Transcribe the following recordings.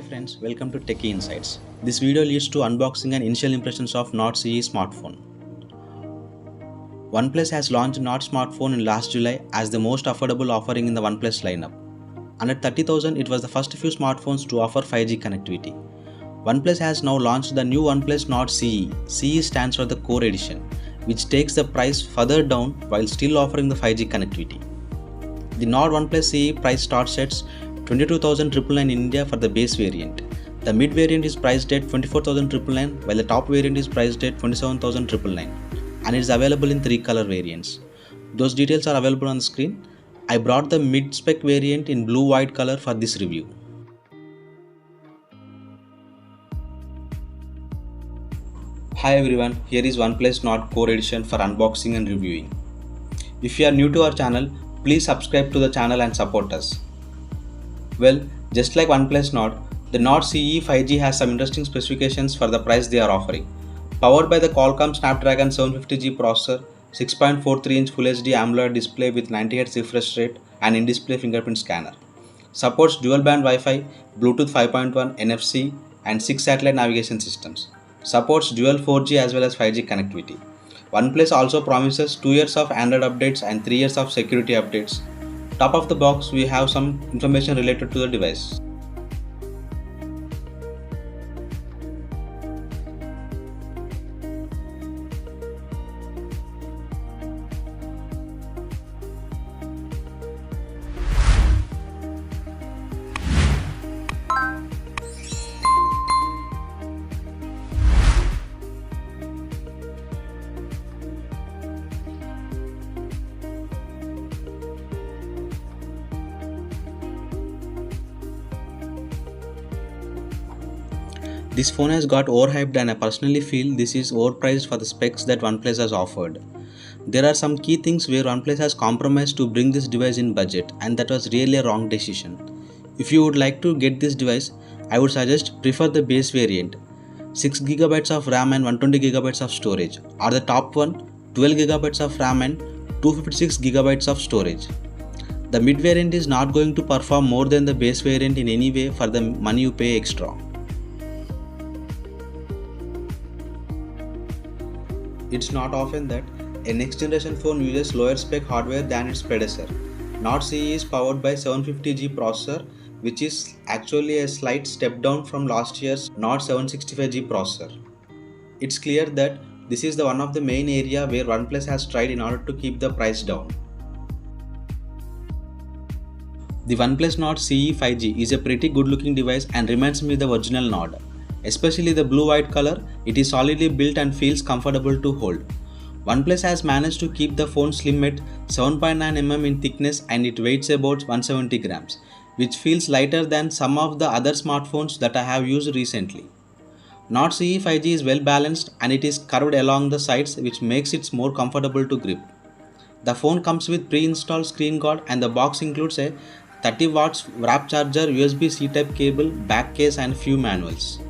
friends, welcome to Techie Insights. This video leads to unboxing and initial impressions of Nord CE smartphone. OnePlus has launched Nord smartphone in last July as the most affordable offering in the OnePlus lineup. Under 30,000, it was the first few smartphones to offer 5G connectivity. OnePlus has now launched the new OnePlus Nord CE. CE stands for the Core Edition, which takes the price further down while still offering the 5G connectivity. The Nord OnePlus CE price starts at 22,999 in India for the base variant. The mid variant is priced at 24,999 while the top variant is priced at 27,999 and it is available in 3 color variants. Those details are available on the screen. I brought the mid spec variant in blue white color for this review. Hi everyone, here is OnePlus Nord Core Edition for unboxing and reviewing. If you are new to our channel, please subscribe to the channel and support us. Well, just like OnePlus Nord, the Nord CE 5G has some interesting specifications for the price they are offering. Powered by the Qualcomm Snapdragon 750G processor, 6.43-inch Full HD AMOLED display with 90Hz refresh rate and in-display fingerprint scanner. Supports dual-band Wi-Fi, Bluetooth 5.1, NFC and 6 satellite navigation systems. Supports dual 4G as well as 5G connectivity. OnePlus also promises 2 years of Android updates and 3 years of security updates. Top of the box, we have some information related to the device. This phone has got overhyped and I personally feel this is overpriced for the specs that OnePlus has offered. There are some key things where OnePlus has compromised to bring this device in budget and that was really a wrong decision. If you would like to get this device, I would suggest prefer the base variant. 6GB of RAM and 120GB of storage, or the top one 12GB of RAM and 256GB of storage. The mid variant is not going to perform more than the base variant in any way for the money you pay extra. It's not often that a next generation phone uses lower spec hardware than its predecessor. Nord CE is powered by 750G processor, which is actually a slight step down from last year's Nord 765G processor. It's clear that this is the one of the main area where OnePlus has tried in order to keep the price down. The OnePlus Nord CE 5G is a pretty good looking device and reminds me of the original Nord. Especially the blue-white color, it is solidly built and feels comfortable to hold. OnePlus has managed to keep the phone slim at 7.9mm in thickness and it weighs about 170 grams, which feels lighter than some of the other smartphones that I have used recently. Nord CE 5G is well balanced and it is curved along the sides, which makes it more comfortable to grip. The phone comes with pre-installed screen guard and the box includes a 30 watts wrap charger, USB-C type cable, back case and few manuals.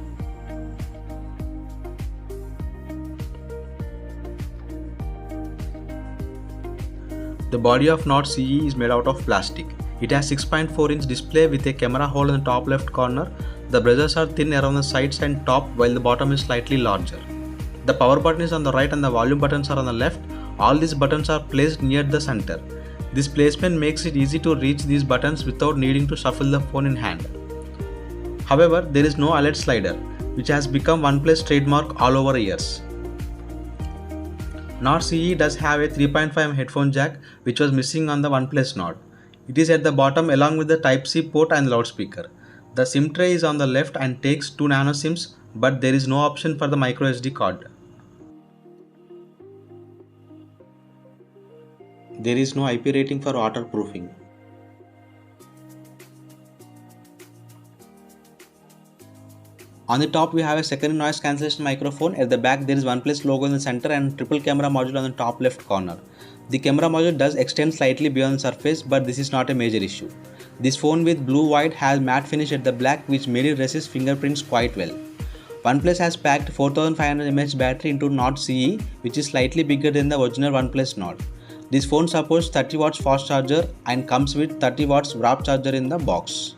The body of Nord CE is made out of plastic. It has 6.4-inch display with a camera hole in the top left corner. The bezels are thin around the sides and top while the bottom is slightly larger. The power button is on the right and the volume buttons are on the left. All these buttons are placed near the center. This placement makes it easy to reach these buttons without needing to shuffle the phone in hand. However, there is no OLED slider, which has become OnePlus trademark all over years. Nord CE does have a 3.5mm headphone jack which was missing on the OnePlus Nord. It is at the bottom along with the Type-C port and loudspeaker. The SIM tray is on the left and takes 2 nano SIMs, but there is no option for the microSD card. There is no IP rating for waterproofing. On the top we have a secondary noise cancellation microphone. At the back there is OnePlus logo in the center and triple camera module on the top left corner. The camera module does extend slightly beyond the surface, but this is not a major issue. This phone with blue-white has matte finish at the back which made it resist fingerprints quite well. OnePlus has packed 4500 mAh battery into Nord CE, which is slightly bigger than the original OnePlus Nord. This phone supports 30 watts fast charger and comes with 30 watts wrap charger in the box.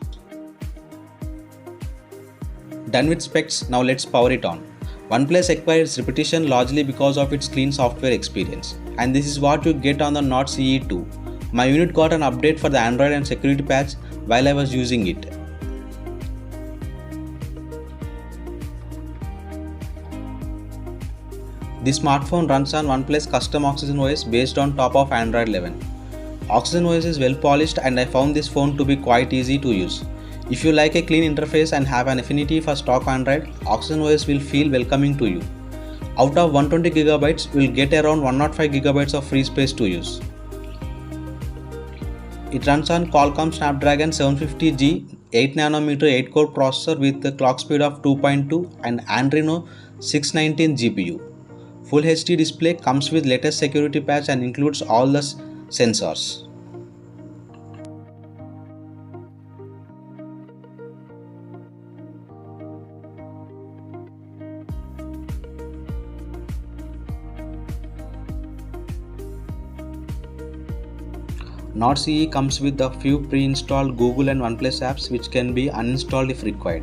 Done with specs, now let's power it on. OnePlus acquires reputation largely because of its clean software experience, and this is what you get on the Nord CE 2. My unit got an update for the Android and security patch while I was using it. This smartphone runs on OnePlus custom Oxygen OS based on top of Android 11. Oxygen OS is well polished and I found this phone to be quite easy to use. If you like a clean interface and have an affinity for stock Android, Oxygen OS will feel welcoming to you. Out of 120GB, you will get around 105GB of free space to use. It runs on Qualcomm Snapdragon 750G 8nm 8-core processor with a clock speed of 2.2 and Adreno 619 GPU. Full HD display, comes with latest security patch and includes all the sensors. Nord CE comes with a few pre-installed Google and OnePlus apps which can be uninstalled if required.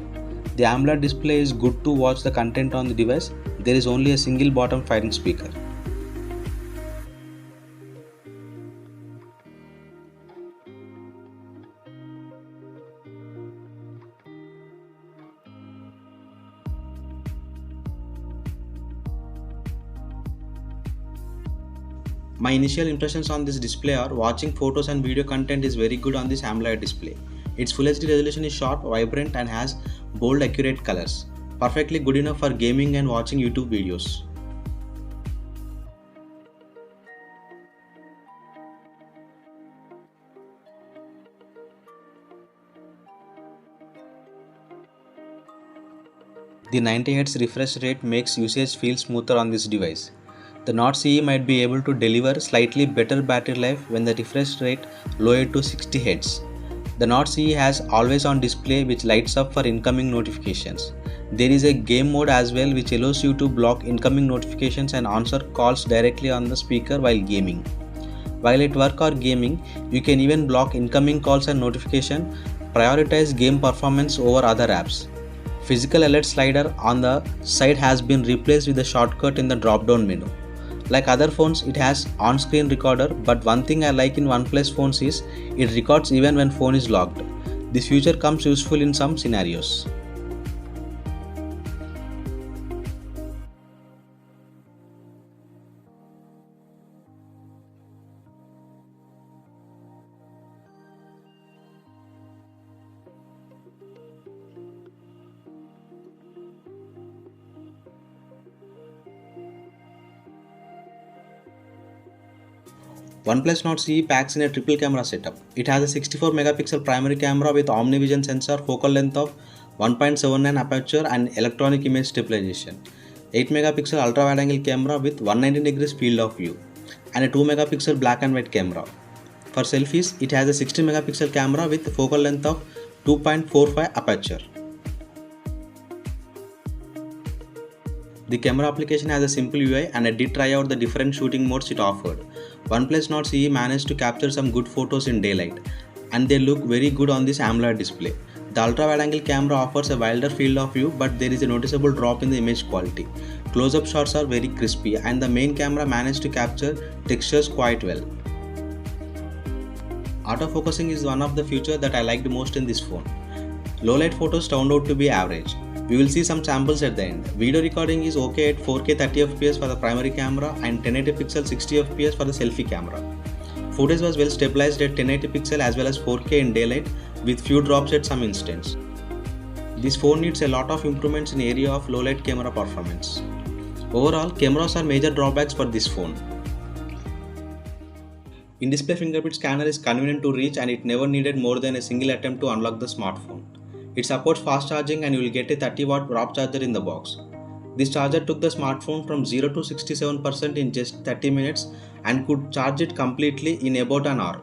The AMOLED display is good to watch the content on the device. There is only a single bottom firing speaker. My initial impressions on this display are watching photos and video content is very good on this AMOLED display. Its Full HD resolution is sharp, vibrant and has bold, accurate colors. Perfectly good enough for gaming and watching YouTube videos. The 90Hz refresh rate makes usage feel smoother on this device. The Nord CE might be able to deliver slightly better battery life when the refresh rate lowered to 60 Hz. The Nord CE has always on display which lights up for incoming notifications. There is a game mode as well which allows you to block incoming notifications and answer calls directly on the speaker while gaming. While at work or gaming, you can even block incoming calls and notifications, prioritize game performance over other apps. Physical alert slider on the side has been replaced with a shortcut in the drop-down menu. Like other phones, it has on-screen recorder, but one thing I like in OnePlus phones is it records even when phone is locked. This feature comes useful in some scenarios. OnePlus Nord CE packs in a triple camera setup. It has a 64 megapixel primary camera with OmniVision sensor, focal length of 1.79 aperture and electronic image stabilization, 8 megapixel ultra wide angle camera with 190 degrees field of view, and a 2 megapixel black and white camera. For selfies, it has a 60 megapixel camera with focal length of 2.45 aperture. The camera application has a simple UI and I did try out the different shooting modes it offered. OnePlus Nord CE managed to capture some good photos in daylight and they look very good on this AMOLED display. The ultra wide angle camera offers a wilder field of view but there is a noticeable drop in the image quality. Close-up shots are very crispy and the main camera managed to capture textures quite well. Autofocusing is one of the features that I liked most in this phone. Low light photos turned out to be average. We will see some samples at the end. Video recording is okay at 4K 30fps for the primary camera and 1080p 60fps for the selfie camera. Footage was well stabilized at 1080p as well as 4K in daylight with few drops at some instance. This phone needs a lot of improvements in area of low light camera performance. Overall, cameras are major drawbacks for this phone. In-display fingerprint scanner is convenient to reach and it never needed more than a single attempt to unlock the smartphone. It supports fast charging and you will get a 30-watt drop charger in the box. This charger took the smartphone from 0 to 67% in just 30 minutes and could charge it completely in about an hour.